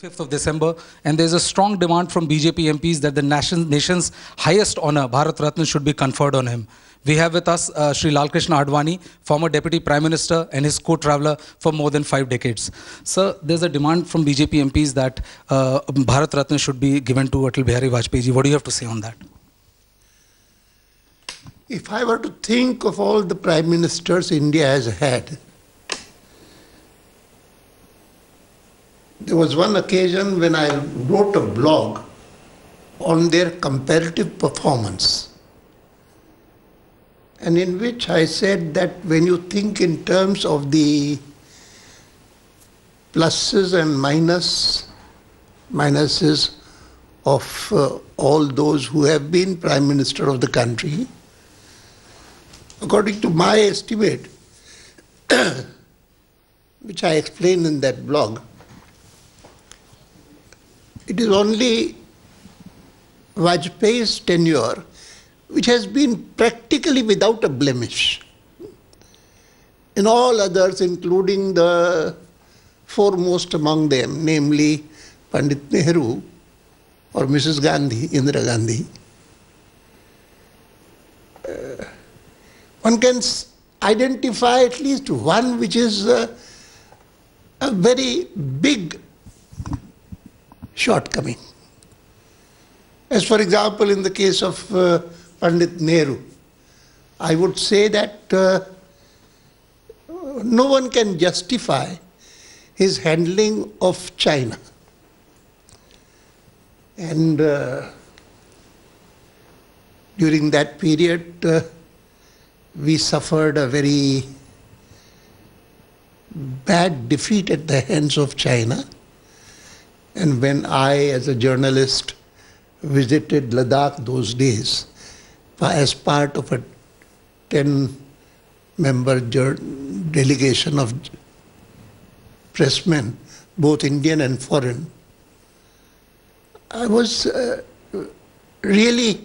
5th of December, and there's a strong demand from BJP MPs that the nation's highest honor, Bharat Ratna, should be conferred on him. We have with us Shri Lalkrishna Advani, former Deputy Prime Minister and his co-traveler for more than 5 decades. Sir, there's a demand from BJP MPs that Bharat Ratna should be given to Atal Bihari Vajpayee ji. What do you have to say on that? If I were to think of all the Prime Ministers India has had, there was one occasion when I wrote a blog on their comparative performance, and in which I said that when you think in terms of the pluses and minuses of all those who have been Prime Minister of the country, according to my estimate, which I explained in that blog, it is only Vajpayee's tenure which has been practically without a blemish. In all others, including the foremost among them, namely Pandit Nehru or Mrs. Gandhi, Indira Gandhi, one can identify at least one which is a very big shortcoming. As for example, in the case of Pandit Nehru, I would say that no one can justify his handling of China. And during that period, we suffered a very bad defeat at the hands of China. And when I, as a journalist, visited Ladakh those days as part of a 10-member delegation of pressmen, both Indian and foreign, I was really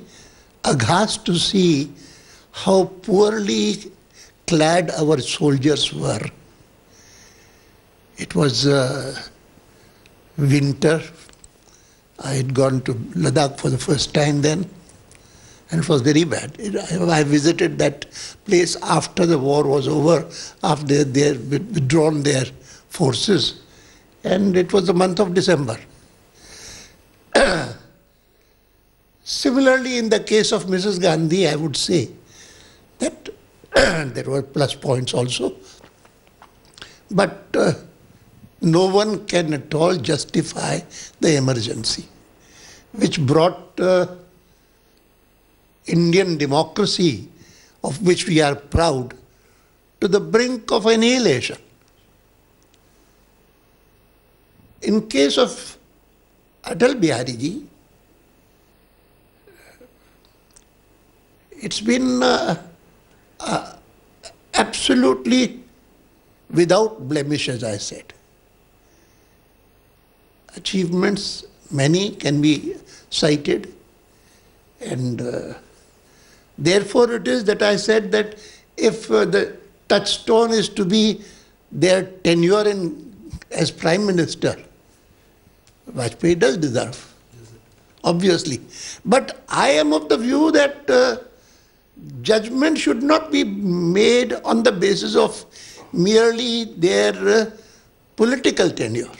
aghast to see how poorly clad our soldiers were. It was winter. I had gone to Ladakh for the first time then, and it was very bad. I visited that place after the war was over, after they had withdrawn their forces, and it was the month of December. Similarly, in the case of Mrs. Gandhi, I would say that there were plus points also, but no one can at all justify the emergency, which brought Indian democracy, of which we are proud, to the brink of annihilation. In case of Atal Bihari ji, it's been absolutely without blemish, as I said. Achievements, many can be cited, and therefore it is that I said that if the touchstone is to be their tenure as Prime Minister, Vajpayee does deserve, obviously. But I am of the view that judgment should not be made on the basis of merely their political tenure.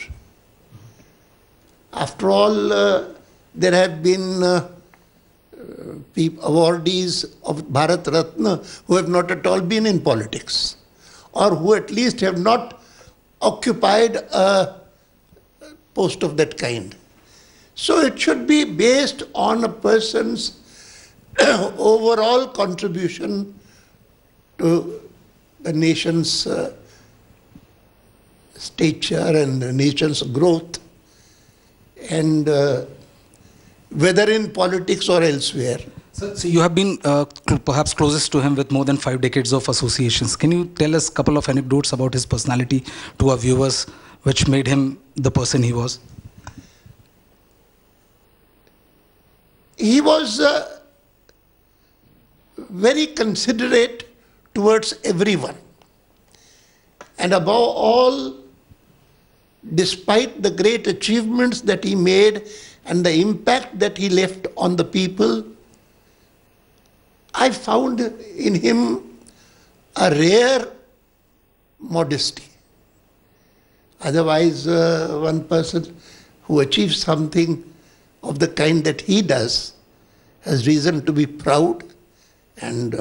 After all, there have been awardees of Bharat Ratna who have not at all been in politics, or who at least have not occupied a post of that kind. So it should be based on a person's overall contribution to the nation's stature and the nation's growth, and whether in politics or elsewhere. So you have been perhaps closest to him with more than 5 decades of associations. Can you tell us a couple of anecdotes about his personality to our viewers, which made him the person he was? He was very considerate towards everyone, and above all, despite the great achievements that he made and the impact that he left on the people, I found in him a rare modesty. Otherwise, one person who achieves something of the kind that he does has reason to be proud and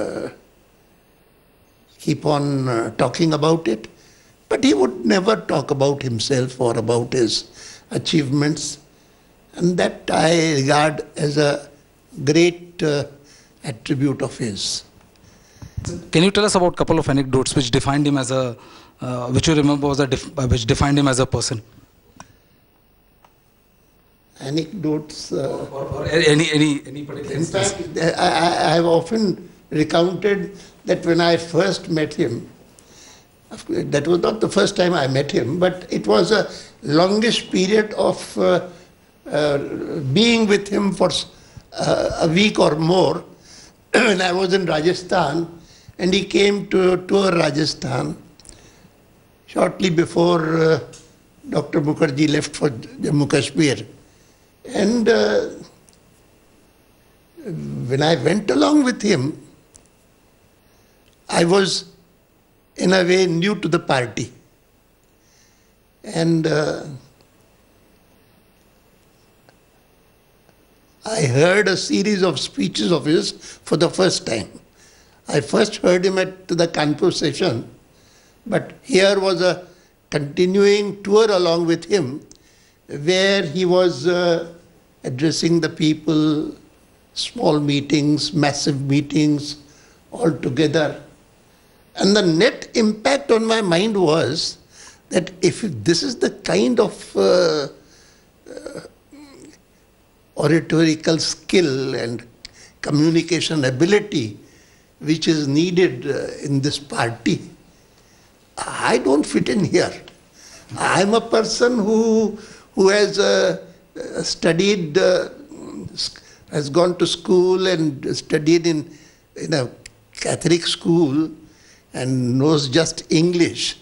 keep on talking about it. But he would never talk about himself or about his achievements. And that I regard as a great attribute of his. Can you tell us about a couple of anecdotes which defined him as a, which you remember was which defined him as a person? Anecdotes. Or any particular in instance? fact, I have often recounted that when I first met him, that was not the first time I met him, but it was a longish period of being with him for a week or more when I was in Rajasthan, and he came to tour Rajasthan shortly before Dr. Mukherjee left for Jammu Kashmir. And when I went along with him, I was in a way new to the party. And I heard a series of speeches of his for the first time. I first heard him at the Kanpur session, but here was a continuing tour along with him where he was addressing the people, small meetings, massive meetings, all together. And the net impact on my mind was that if this is the kind of oratorical skill and communication ability which is needed in this party, I don't fit in here. I'm a person who has studied, has gone to school and studied in a Catholic school and knows just English.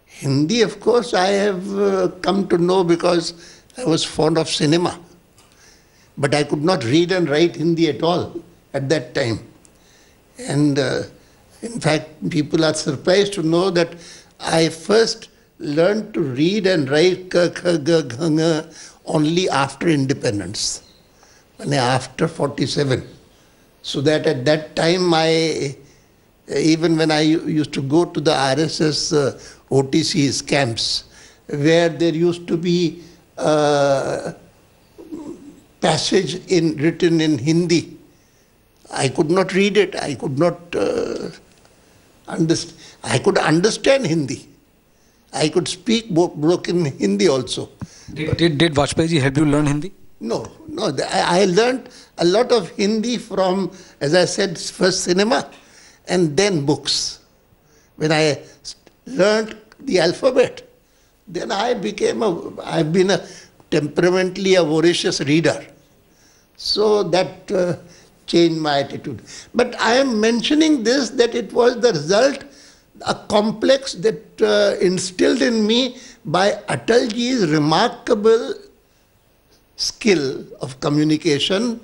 Hindi, of course, I have come to know because I was fond of cinema. But I could not read and write Hindi at all at that time. And in fact, people are surprised to know that I first learned to read and write only after independence, after 47. So that at that time, even when I used to go to the RSS OTCs camps, where there used to be passage written in Hindi, I could not read it. I could not understand. I could understand Hindi. I could speak broken Hindi also. Did Vajpayee ji help you learn Hindi? No. I learned a lot of Hindi from, as I said, first cinema and then books. When I learned the alphabet, then I've been a temperamentally a voracious reader. So that changed my attitude. But I am mentioning this, that it was the result, a complex that instilled in me by Atalji's remarkable skill of communication,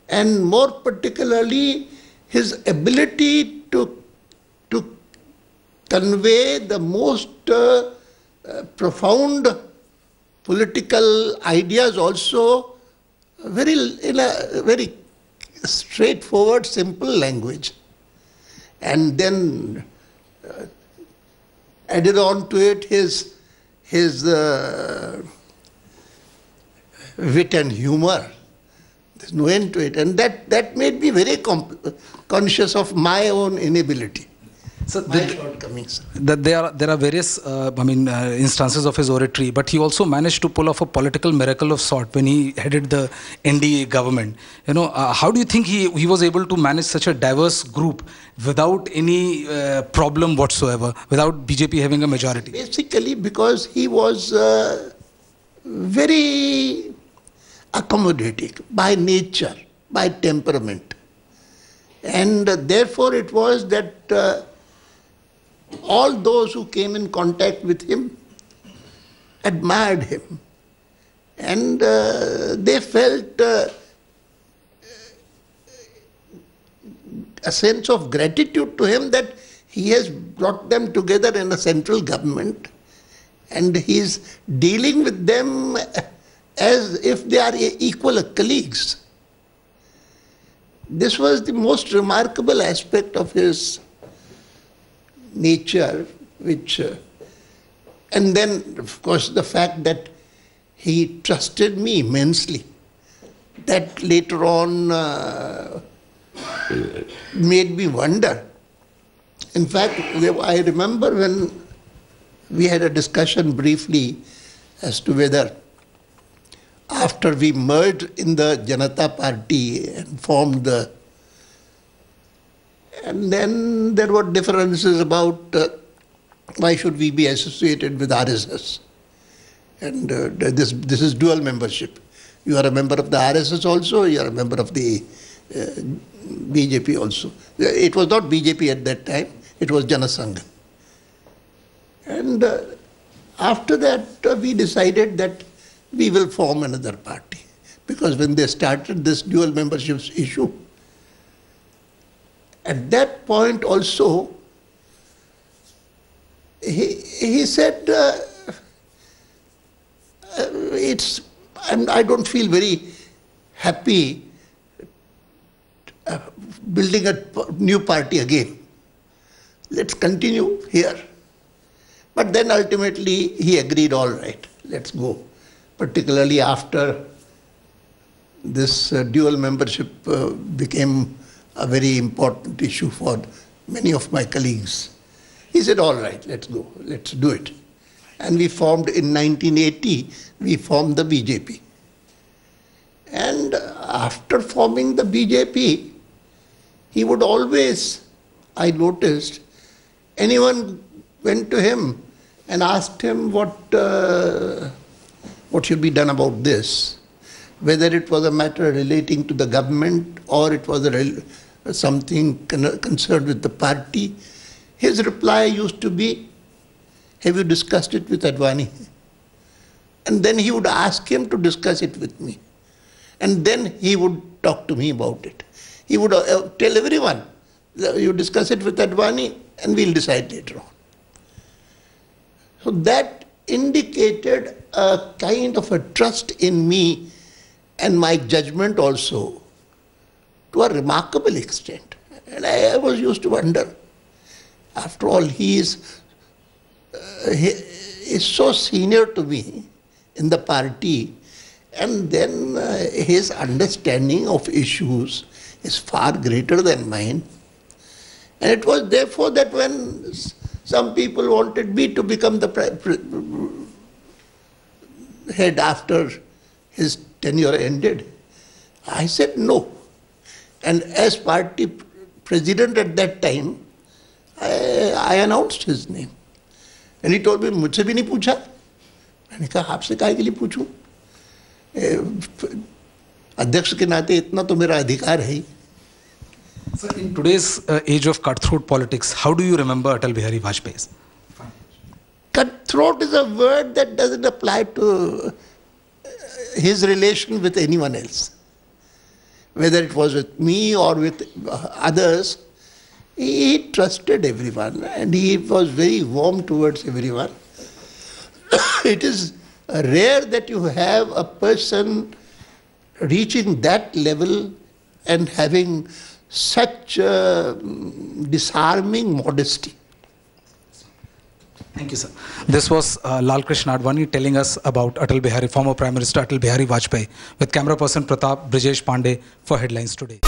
and more particularly his ability to convey the most profound political ideas also in a very straightforward, simple language. And then added on to it his wit and humor. There's no end to it. And that made me very conscious of my own inability. So shortcomings. There are various instances of his oratory, but he also managed to pull off a political miracle of sort when he headed the NDA government. How do you think he was able to manage such a diverse group without any problem whatsoever, without BJP having a majority? Basically because he was very accommodating by nature, by temperament. And therefore it was that all those who came in contact with him admired him. And they felt a sense of gratitude to him that he has brought them together in a central government and he is dealing with them as if they are equal colleagues. This was the most remarkable aspect of his nature, which, and then of course the fact that he trusted me immensely. That later on made me wonder. In fact, I remember when we had a discussion briefly as to whether after we merged in the Janata Party and formed the... And then there were differences about why should we be associated with RSS. And this is dual membership. You are a member of the RSS also, you are a member of the BJP also. It was not BJP at that time, it was Janasangh. And after that we decided that we will form another party. Because when they started this dual membership issue, at that point also, he said, I don't feel very happy building a new party again. Let's continue here. But then ultimately he agreed, all right, let's go. Particularly after this dual membership became a very important issue for many of my colleagues. He said, all right, let's go, let's do it. And we formed in 1980, we formed the BJP. And after forming the BJP, he would always, I noticed, anyone went to him and asked him what should be done about this, whether it was a matter relating to the government or it was something concerned with the party. His reply used to be, have you discussed it with Advani? And then he would ask him to discuss it with me. And then he would talk to me about it. He would tell everyone, you discuss it with Advani and we'll decide later on. So that indicated a kind of a trust in me and my judgment also to a remarkable extent. And I was used to wonder, after all, he is so senior to me in the party, and then his understanding of issues is far greater than mine. And it was therefore that when some people wanted me to become the head after his tenure ended, I said no. And as party president at that time, I announced his name. And he told me, मुझसे भी नहीं पूछा. मैंने कहा, आपसे काहे के लिए पूछूं? अध्यक्ष के नाते इतना तो मेरा अधिकार है ही. So in today's age of cutthroat politics, how do you remember Atal Bihari Vajpayee? Cutthroat is a word that doesn't apply to his relation with anyone else. Whether it was with me or with others, he trusted everyone and he was very warm towards everyone. It is rare that you have a person reaching that level and having such disarming modesty. Thank you, sir. This was Lal Krishna Advani telling us about Atal Bihari, former Prime Minister Atal Bihari Vajpayee, with camera person Pratap Brijesh Pandey for Headlines Today.